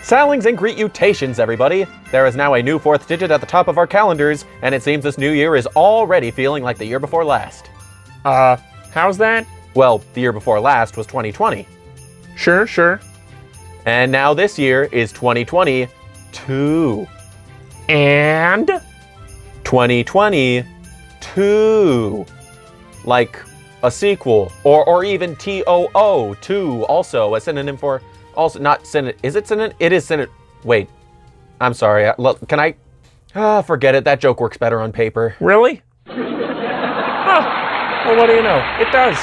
Salings and greetutations, everybody! There is now a new 4th digit at the top of our calendars, and it seems this new year is already feeling like the year before last. How's that? Well, the year before last was 2020. Sure. And now this year is 2022. And? 2022. Like a sequel, or even TOO, 2, also a synonym for, also not synonym, is it synonym? It is synonym, wait, I'm sorry, can I, forget it, that joke works better on paper. Really? Well, what do you know, it does.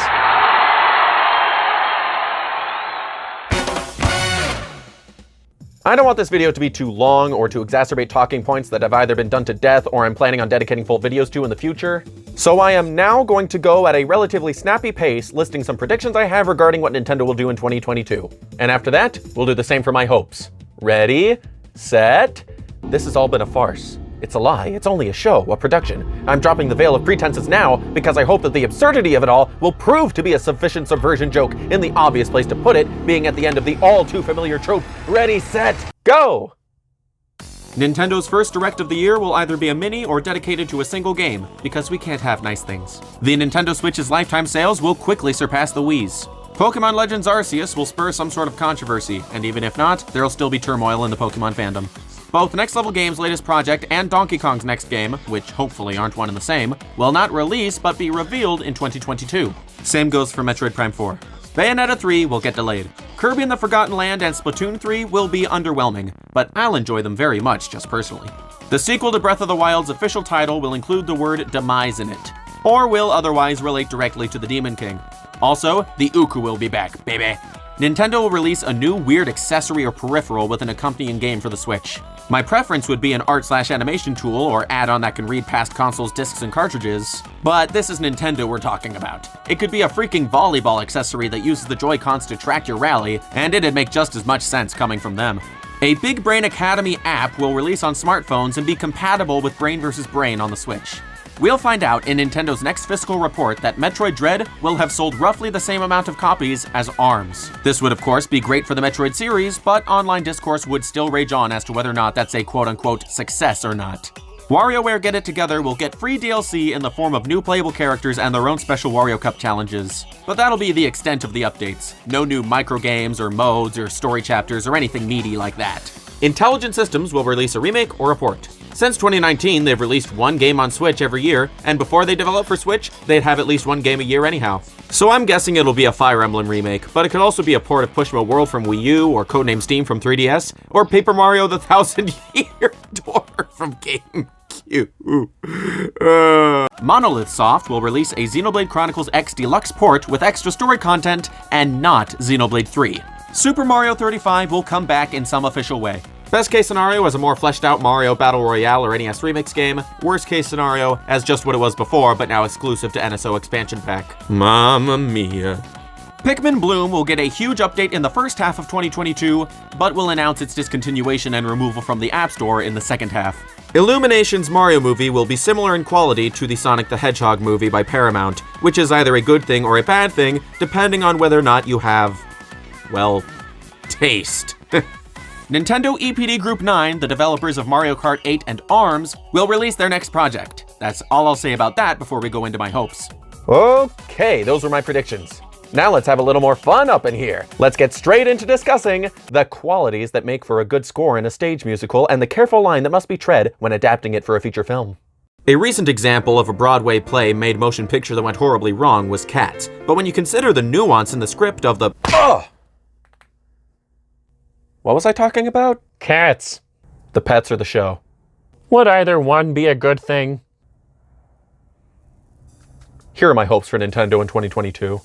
I don't want this video to be too long or to exacerbate talking points that have either been done to death or I'm planning on dedicating full videos to in the future. So I am now going to go at a relatively snappy pace, listing some predictions I have regarding what Nintendo will do in 2022. And after that, we'll do the same for my hopes. Ready, set, this has all been a farce. It's a lie, it's only a show, a production. I'm dropping the veil of pretenses now because I hope that the absurdity of it all will prove to be a sufficient subversion joke in the obvious place to put it, being at the end of the all too familiar trope. Ready, set, go! Nintendo's first Direct of the year will either be a mini or dedicated to a single game, because we can't have nice things. The Nintendo Switch's lifetime sales will quickly surpass the Wii's. Pokemon Legends Arceus will spur some sort of controversy, and even if not, there'll still be turmoil in the Pokemon fandom. Both Next Level Games' latest project and Donkey Kong's next game, which hopefully aren't one and the same, will not release but be revealed in 2022. Same goes for Metroid Prime 4. Bayonetta 3 will get delayed. Kirby and the Forgotten Land and Splatoon 3 will be underwhelming, but I'll enjoy them very much just personally. The sequel to Breath of the Wild's official title will include the word demise in it, or will otherwise relate directly to the Demon King. Also, the Uku will be back, baby. Nintendo will release a new weird accessory or peripheral with an accompanying game for the Switch. My preference would be an art/animation tool or add-on that can read past consoles, discs, and cartridges, but this is Nintendo we're talking about. It could be a freaking volleyball accessory that uses the Joy-Cons to track your rally, and it'd make just as much sense coming from them. A Big Brain Academy app will release on smartphones and be compatible with Brain vs. Brain on the Switch. We'll find out in Nintendo's next fiscal report that Metroid Dread will have sold roughly the same amount of copies as ARMS. This would of course be great for the Metroid series, but online discourse would still rage on as to whether or not that's a quote-unquote success or not. WarioWare Get It Together will get free DLC in the form of new playable characters and their own special Wario Cup challenges. But that'll be the extent of the updates. No new microgames or modes or story chapters or anything meaty like that. Intelligent Systems will release a remake or a port. Since 2019, they've released one game on Switch every year, and before they develop for Switch, they'd have at least one game a year anyhow. So I'm guessing it'll be a Fire Emblem remake, but it could also be a port of Pushmo World from Wii U, or Codename Steam from 3DS, or Paper Mario the Thousand Year Door from GameCube. Monolith Soft will release a Xenoblade Chronicles X Deluxe port with extra story content, and not Xenoblade 3. Super Mario 35 will come back in some official way. Best case scenario as a more fleshed out Mario Battle Royale or NES Remix game. Worst case scenario as just what it was before, but now exclusive to NSO expansion pack. Mamma mia. Pikmin Bloom will get a huge update in the first half of 2022, but will announce its discontinuation and removal from the App Store in the second half. Illumination's Mario movie will be similar in quality to the Sonic the Hedgehog movie by Paramount, which is either a good thing or a bad thing, depending on whether or not you have, well, taste. Nintendo EPD Group 9, the developers of Mario Kart 8 and ARMS, will release their next project. That's all I'll say about that before we go into my hopes. Okay, those were my predictions. Now let's have a little more fun up in here. Let's get straight into discussing the qualities that make for a good score in a stage musical and the careful line that must be tread when adapting it for a feature film. A recent example of a Broadway play made motion picture that went horribly wrong was Cats, but when you consider the nuance in the script of the What was I talking about? Cats. The pets or the show? Would either one be a good thing? Here are my hopes for Nintendo in 2022.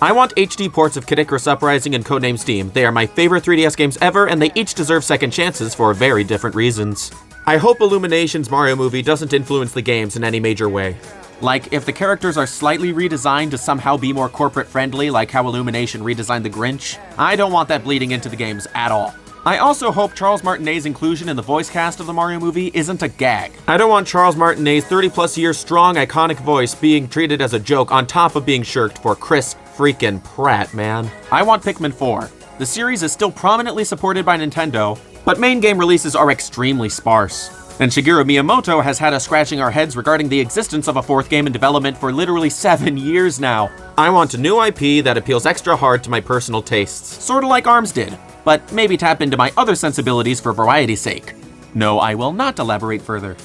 I want HD ports of Kid Icarus Uprising and Codename Steam. They are my favorite 3DS games ever, and they each deserve second chances for very different reasons. I hope Illumination's Mario movie doesn't influence the games in any major way. Like, if the characters are slightly redesigned to somehow be more corporate-friendly, like how Illumination redesigned the Grinch, I don't want that bleeding into the games at all. I also hope Charles Martinet's inclusion in the voice cast of the Mario movie isn't a gag. I don't want Charles Martinet's 30-plus year strong, iconic voice being treated as a joke on top of being shirked for Chris freaking Pratt, man. I want Pikmin 4. The series is still prominently supported by Nintendo, but main game releases are extremely sparse. And Shigeru Miyamoto has had us scratching our heads regarding the existence of a fourth game in development for literally 7 years now. I want a new IP that appeals extra hard to my personal tastes, sorta like ARMS did, but maybe tap into my other sensibilities for variety's sake. No, I will not elaborate further.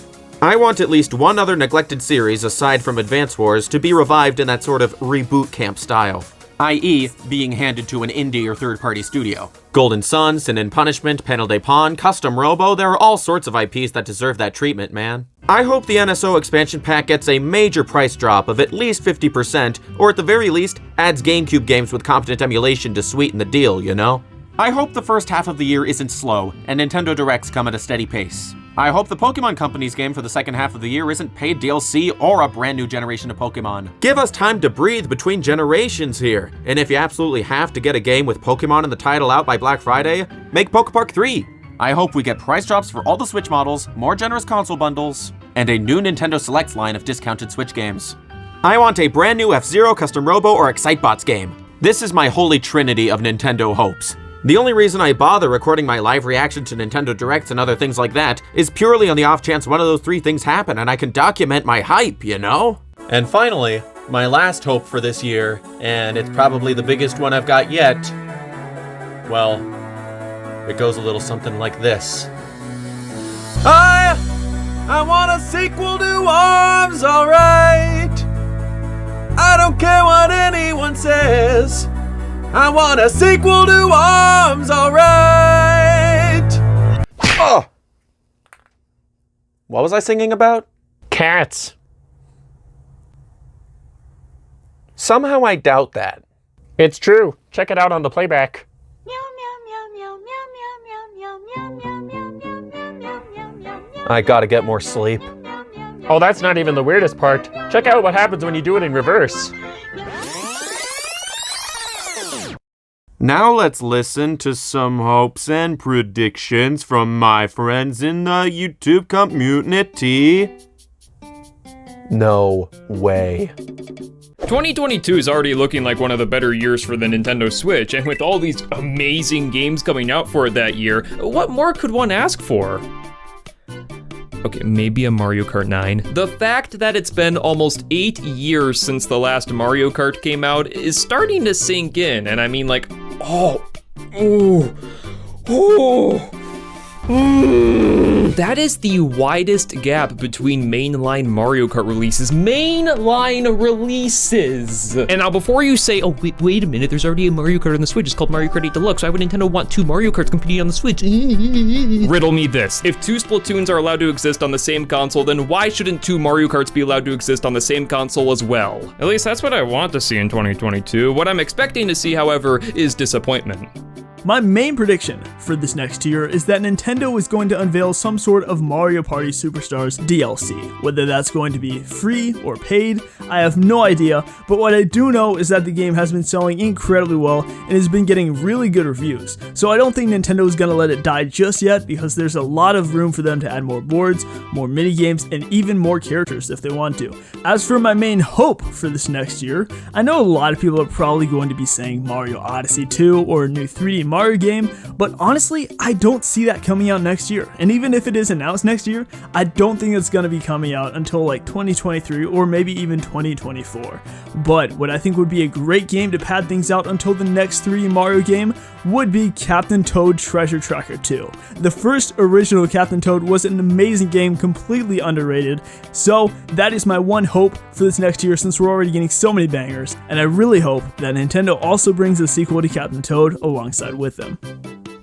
I want at least one other neglected series aside from Advance Wars to be revived in that sort of reboot camp style, i.e. being handed to an indie or third-party studio. Golden Sun, Sin and Punishment, Panel de Pon, Custom Robo, there are all sorts of IPs that deserve that treatment, man. I hope the NSO expansion pack gets a major price drop of at least 50%, or at the very least, adds GameCube games with competent emulation to sweeten the deal, you know? I hope the first half of the year isn't slow, and Nintendo Directs come at a steady pace. I hope the Pokemon Company's game for the second half of the year isn't paid DLC or a brand new generation of Pokemon. Give us time to breathe between generations here, and if you absolutely have to get a game with Pokemon in the title out by Black Friday, make Pokepark 3. I hope we get price drops for all the Switch models, more generous console bundles, and a new Nintendo Selects line of discounted Switch games. I want a brand new F-Zero, Custom Robo, or Excitebots game. This is my holy trinity of Nintendo hopes. The only reason I bother recording my live reaction to Nintendo Directs and other things like that is purely on the off chance one of those three things happen and I can document my hype, you know? And finally, my last hope for this year, and it's probably the biggest one I've got yet, well, it goes a little something like this. I want a sequel to ARMS, alright? I don't care what anyone says. I want a sequel to ARMS, alright! Oh! What was I singing about? Cats. Somehow I doubt that. It's true. Check it out on the playback. I gotta get more sleep. Oh, that's not even the weirdest part. Check out what happens when you do it in reverse. Now let's listen to some hopes and predictions from my friends in the YouTube community. No way. 2022 is already looking like one of the better years for the Nintendo Switch, and with all these amazing games coming out for it that year, what more could one ask for? Okay, maybe a Mario Kart 9. The fact that it's been almost 8 years since the last Mario Kart came out is starting to sink in, and I mean like, that is the widest gap between mainline Mario Kart releases. Mainline releases! And now before you say, oh wait a minute, there's already a Mario Kart on the Switch, it's called Mario Kart 8 Deluxe, why would Nintendo want 2 Mario Karts competing on the Switch? Riddle me this, if 2 Splatoons are allowed to exist on the same console, then why shouldn't 2 Mario Karts be allowed to exist on the same console as well? At least that's what I want to see in 2022. What I'm expecting to see, however, is disappointment. My main prediction for this next year is that Nintendo is going to unveil some sort of Mario Party Superstars DLC. Whether that's going to be free or paid, I have no idea, but what I do know is that the game has been selling incredibly well and has been getting really good reviews. So I don't think Nintendo is going to let it die just yet because there's a lot of room for them to add more boards, more minigames, and even more characters if they want to. As for my main hope for this next year, I know a lot of people are probably going to be saying Mario Odyssey 2 or a new 3D Mario game, but honestly, I don't see that coming out next year. And even if it is announced next year, I don't think it's going to be coming out until like 2023 or maybe even 2024. But what I think would be a great game to pad things out until the next 3D Mario game would be Captain Toad Treasure Tracker 2. The first original Captain Toad was an amazing game, completely underrated, so that is my one hope for this next year since we're already getting so many bangers, and I really hope that Nintendo also brings a sequel to Captain Toad alongside with them.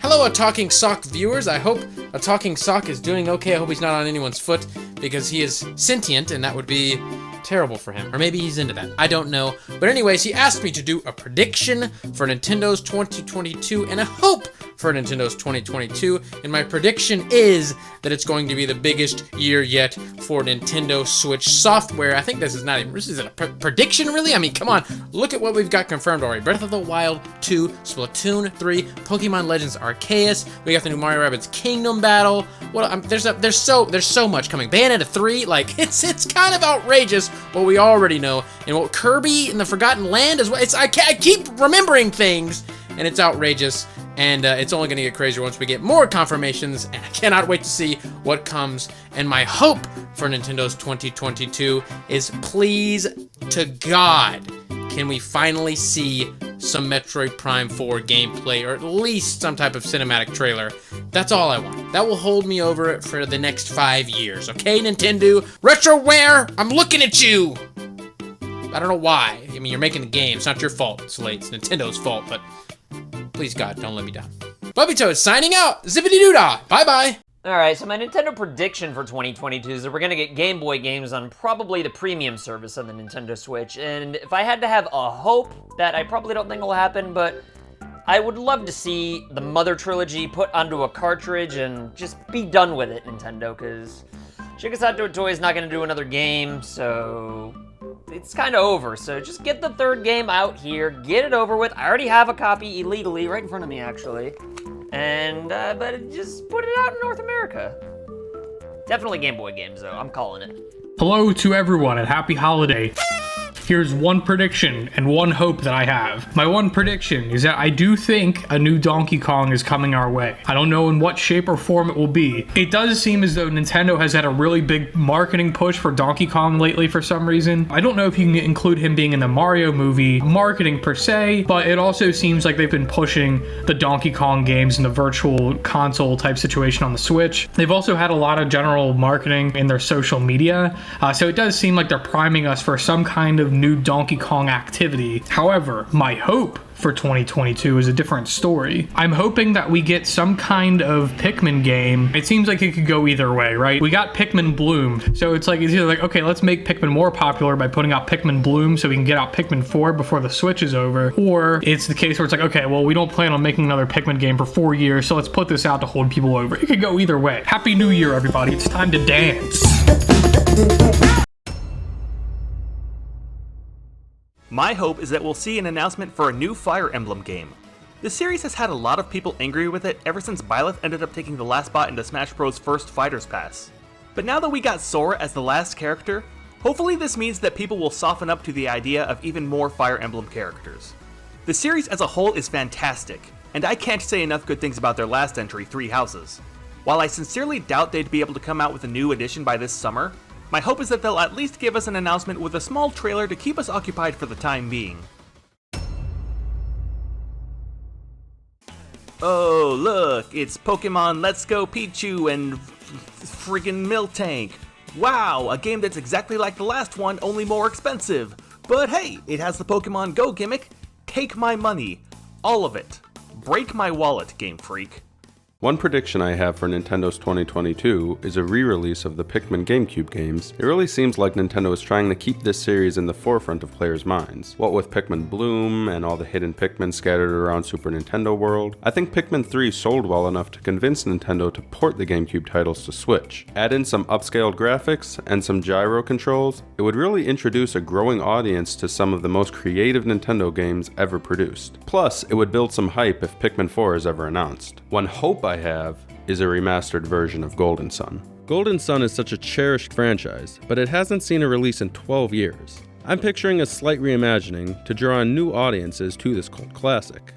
Hello, A Talking Sock viewers. I hope A Talking Sock is doing okay. I hope he's not on anyone's foot because he is sentient and that would be terrible for him. Or maybe he's into that. I don't know. But anyways, he asked me to do a prediction for Nintendo's 2022 and a hope for Nintendo's 2022. And my prediction is that it's going to be the biggest year yet for Nintendo Switch software. I think this is a prediction, really? I mean, come on. Look at what we've got confirmed already. Breath of the Wild 2, Splatoon 3, Pokemon Legends Arceus. We got the new Mario Rabbids Kingdom Battle. There's so much coming. Bayonetta 3, like it's kind of outrageous what we already know, and what Kirby in the Forgotten Land is. I keep remembering things, and it's outrageous, and it's only going to get crazier once we get more confirmations, and I cannot wait to see what comes. And my hope for Nintendo's 2022 is, please to God, can we finally see some Metroid Prime 4 gameplay, or at least some type of cinematic trailer. That's all I want. That will hold me over it for the next 5 years, okay, Nintendo? Retroware, I'm looking at you! I don't know why. I mean, you're making the game. It's not your fault. It's late. It's Nintendo's fault, but please, God, don't let me down. Bubby Toad signing out. Zippity-doo-dah. Bye-bye. Alright, so my Nintendo prediction for 2022 is that we're gonna get Game Boy games on probably the premium service on the Nintendo Switch, and if I had to have a hope, that I probably don't think will happen, but I would love to see the Mother Trilogy put onto a cartridge and just be done with it, Nintendo, because Shigesato Toy is not gonna do another game, so it's kind of over. So just get the third game out here, get it over with. I already have a copy illegally right in front of me, actually. And, but just put it out in North America. Definitely Game Boy games, though. I'm calling it. Hello to everyone and happy holiday. Here's one prediction and one hope that I have. My one prediction is that I do think a new Donkey Kong is coming our way. I don't know in what shape or form it will be. It does seem as though Nintendo has had a really big marketing push for Donkey Kong lately for some reason. I don't know if you can include him being in the Mario movie marketing per se, but it also seems like they've been pushing the Donkey Kong games in the virtual console type situation on the Switch. They've also had a lot of general marketing in their social media, so it does seem like they're priming us for some kind of new Donkey Kong activity. However, my hope for 2022 is a different story. I'm hoping that we get some kind of Pikmin game. It seems like it could go either way, right? We got Pikmin Bloom, so it's either like, okay, let's make Pikmin more popular by putting out Pikmin Bloom so we can get out Pikmin 4 before the Switch is over, or it's the case where it's like, okay, well, we don't plan on making another Pikmin game for 4 years, so let's put this out to hold people over. It could go either way. Happy New Year, everybody. It's time to dance. My hope is that we'll see an announcement for a new Fire Emblem game. The series has had a lot of people angry with it ever since Byleth ended up taking the last spot into Smash Bros. First Fighters Pass. But now that we got Sora as the last character, hopefully this means that people will soften up to the idea of even more Fire Emblem characters. The series as a whole is fantastic, and I can't say enough good things about their last entry, Three Houses. While I sincerely doubt they'd be able to come out with a new edition by this summer, my hope is that they'll at least give us an announcement with a small trailer to keep us occupied for the time being. Oh, look, it's Pokemon Let's Go Pichu and friggin' Miltank. Wow, a game that's exactly like the last one, only more expensive. But hey, it has the Pokemon Go gimmick. Take my money. All of it. Break my wallet, Game Freak. One prediction I have for Nintendo's 2022 is a re-release of the Pikmin GameCube games. It really seems like Nintendo is trying to keep this series in the forefront of players' minds. What with Pikmin Bloom and all the hidden Pikmin scattered around Super Nintendo World, I think Pikmin 3 sold well enough to convince Nintendo to port the GameCube titles to Switch. Add in some upscaled graphics and some gyro controls, it would really introduce a growing audience to some of the most creative Nintendo games ever produced. Plus, it would build some hype if Pikmin 4 is ever announced. One hope I have is a remastered version of Golden Sun. Golden Sun is such a cherished franchise, but it hasn't seen a release in 12 years. I'm picturing a slight reimagining to draw in new audiences to this cult classic.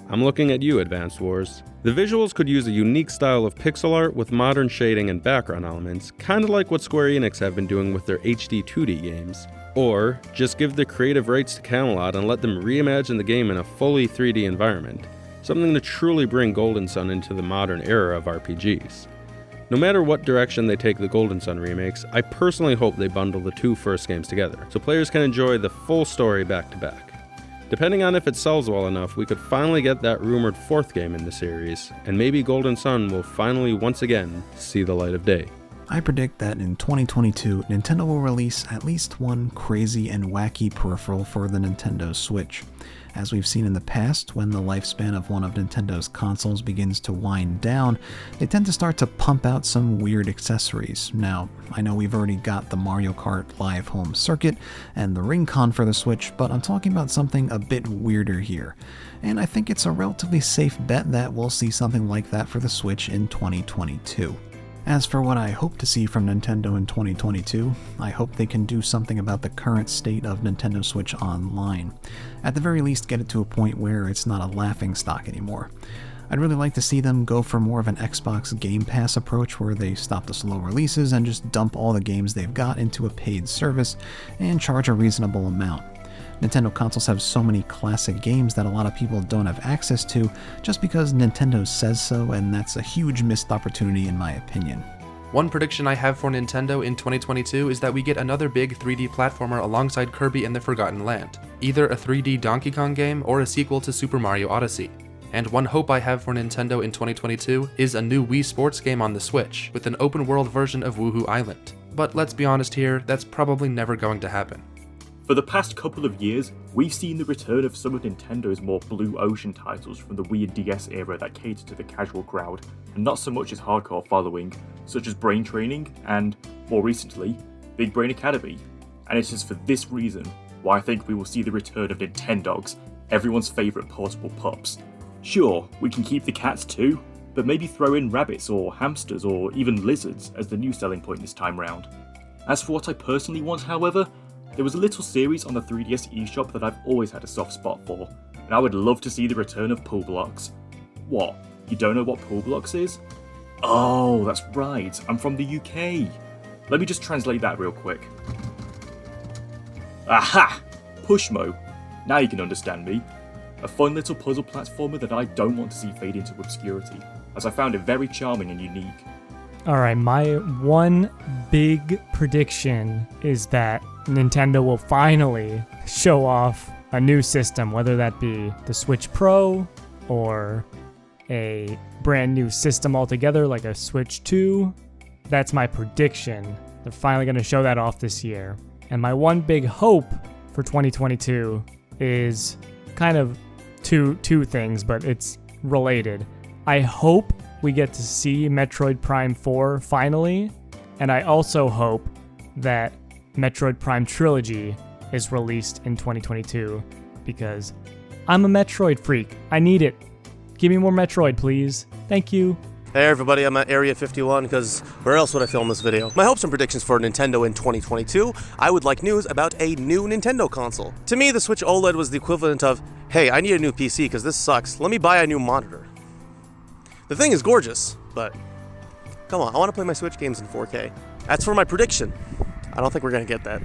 I'm looking at you, Advance Wars. The visuals could use a unique style of pixel art with modern shading and background elements, kinda like what Square Enix have been doing with their HD 2D games. Or, just give the creative rights to Camelot and let them reimagine the game in a fully 3D environment. Something to truly bring Golden Sun into the modern era of RPGs. No matter what direction they take the Golden Sun remakes, I personally hope they bundle the two first games together, so players can enjoy the full story back to back. Depending on if it sells well enough, we could finally get that rumored fourth game in the series, and maybe Golden Sun will finally once again see the light of day. I predict that in 2022, Nintendo will release at least one crazy and wacky peripheral for the Nintendo Switch. As we've seen in the past, when the lifespan of one of Nintendo's consoles begins to wind down, they tend to start to pump out some weird accessories. Now, I know we've already got the Mario Kart Live Home Circuit and the Ring-Con for the Switch, but I'm talking about something a bit weirder here. And I think it's a relatively safe bet that we'll see something like that for the Switch in 2022. As for what I hope to see from Nintendo in 2022, I hope they can do something about the current state of Nintendo Switch Online. At the very least, get it to a point where it's not a laughingstock anymore. I'd really like to see them go for more of an Xbox Game Pass approach where they stop the slow releases and just dump all the games they've got into a paid service and charge a reasonable amount. Nintendo consoles have so many classic games that a lot of people don't have access to just because Nintendo says so, and that's a huge missed opportunity in my opinion. One prediction I have for Nintendo in 2022 is that we get another big 3D platformer alongside Kirby and the Forgotten Land, either a 3D Donkey Kong game or a sequel to Super Mario Odyssey. And one hope I have for Nintendo in 2022 is a new Wii Sports game on the Switch, with an open world version of Woohoo Island. But let's be honest here, that's probably never going to happen. For the past couple of years, we've seen the return of some of Nintendo's more blue ocean titles from the Wii and DS era that cater to the casual crowd, and not so much its hardcore following, such as Brain Training and, more recently, Big Brain Academy. And it is for this reason why I think we will see the return of Nintendogs, everyone's favourite portable pups. Sure, we can keep the cats too, but maybe throw in rabbits or hamsters or even lizards as the new selling point this time round. As for what I personally want, however, there was a little series on the 3DS eShop that I've always had a soft spot for, and I would love to see the return of Pool Blocks. What? You don't know what Pool Blocks is? Oh, that's right, I'm from the UK. Let me just translate that real quick. Aha! Pushmo. Now you can understand me. A fun little puzzle platformer that I don't want to see fade into obscurity, as I found it very charming and unique. Alright, my one big prediction is that Nintendo will finally show off a new system, whether that be the Switch Pro or a brand new system altogether like a Switch 2. That's my prediction. They're finally going to show that off this year. And my one big hope for 2022 is kind of two things, but it's related. I hope we get to see Metroid Prime 4 finally, and I also hope that Metroid Prime Trilogy is released in 2022, because I'm a Metroid freak. I need it. Give me more Metroid, please. Thank you. Hey everybody, I'm at Area 51 because where else would I film this video? My hopes and predictions for Nintendo in 2022, I would like news about a new Nintendo console. To me, the Switch OLED was the equivalent of, hey, I need a new PC because this sucks, let me buy a new monitor. The thing is gorgeous, but come on, I want to play my Switch games in 4K. That's for my prediction. I don't think we're going to get that.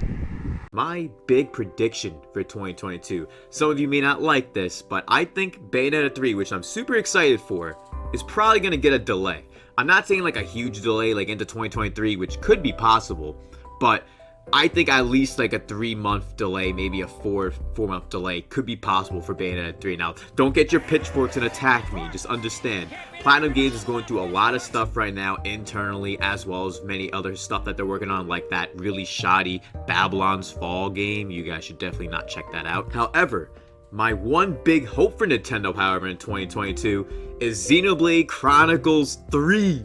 My big prediction for 2022. Some of you may not like this, but I think Bayonetta 3, which I'm super excited for, is probably going to get a delay. I'm not saying like a huge delay like into 2023, which could be possible, but I think at least like a 3-month delay, maybe a 4-month delay could be possible for Bayonetta 3. Now, don't get your pitchforks and attack me. Just understand, Platinum Games is going through a lot of stuff right now internally, as well as many other stuff that they're working on, like that really shoddy Babylon's Fall game. You guys should definitely not check that out. However, my one big hope for Nintendo, however, in 2022 is Xenoblade Chronicles 3.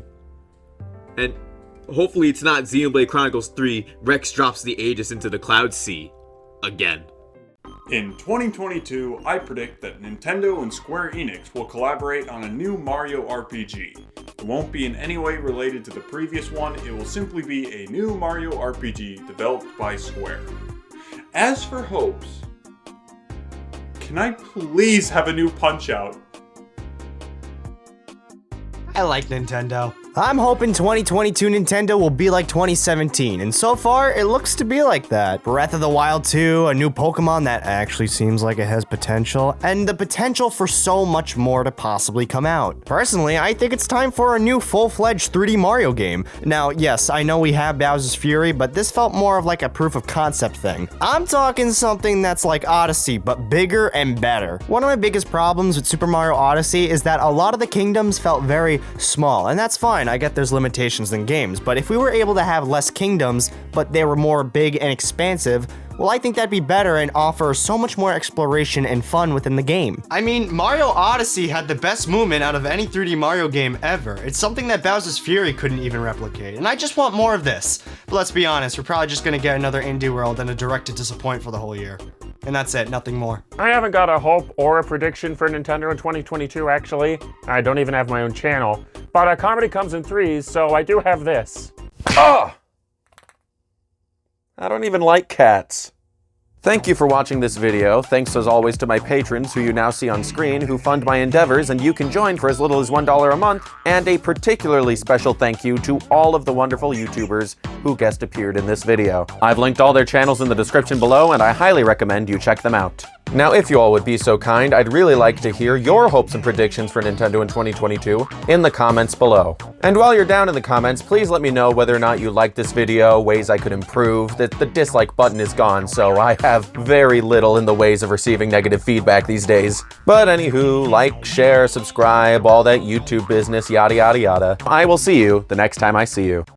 And hopefully it's not Xenoblade Chronicles 3, Rex drops the Aegis into the Cloud Sea again. In 2022, I predict that Nintendo and Square Enix will collaborate on a new Mario RPG. It won't be in any way related to the previous one, it will simply be a new Mario RPG developed by Square. As for hopes, can I please have a new Punch-Out? I like Nintendo. I'm hoping 2022 Nintendo will be like 2017, and so far, it looks to be like that. Breath of the Wild 2, a new Pokemon that actually seems like it has potential, and the potential for so much more to possibly come out. Personally, I think it's time for a new full-fledged 3D Mario game. Now, yes, I know we have Bowser's Fury, but this felt more of like a proof of concept thing. I'm talking something that's like Odyssey, but bigger and better. One of my biggest problems with Super Mario Odyssey is that a lot of the kingdoms felt very small, and that's fine. I get there's limitations in games, but if we were able to have less kingdoms, but they were more big and expansive, well, I think that'd be better and offer so much more exploration and fun within the game. I mean, Mario Odyssey had the best movement out of any 3D Mario game ever. It's something that Bowser's Fury couldn't even replicate, and I just want more of this. But let's be honest, we're probably just gonna get another Indie World and a direct to disappoint for the whole year. And that's it, nothing more. I haven't got a hope or a prediction for Nintendo in 2022, actually. I don't even have my own channel. But comedy comes in threes, so I do have this. Oh! I don't even like cats. Thank you for watching this video. Thanks as always to my patrons who you now see on screen who fund my endeavors and you can join for as little as $1 a month. And a particularly special thank you to all of the wonderful YouTubers who guest appeared in this video. I've linked all their channels in the description below and I highly recommend you check them out. Now, if you all would be so kind, I'd really like to hear your hopes and predictions for Nintendo in 2022 in the comments below. And while you're down in the comments, please let me know whether or not you liked this video, ways I could improve. The dislike button is gone, so I have very little in the ways of receiving negative feedback these days. But anywho, like, share, subscribe, all that YouTube business, yada yada yada. I will see you the next time I see you.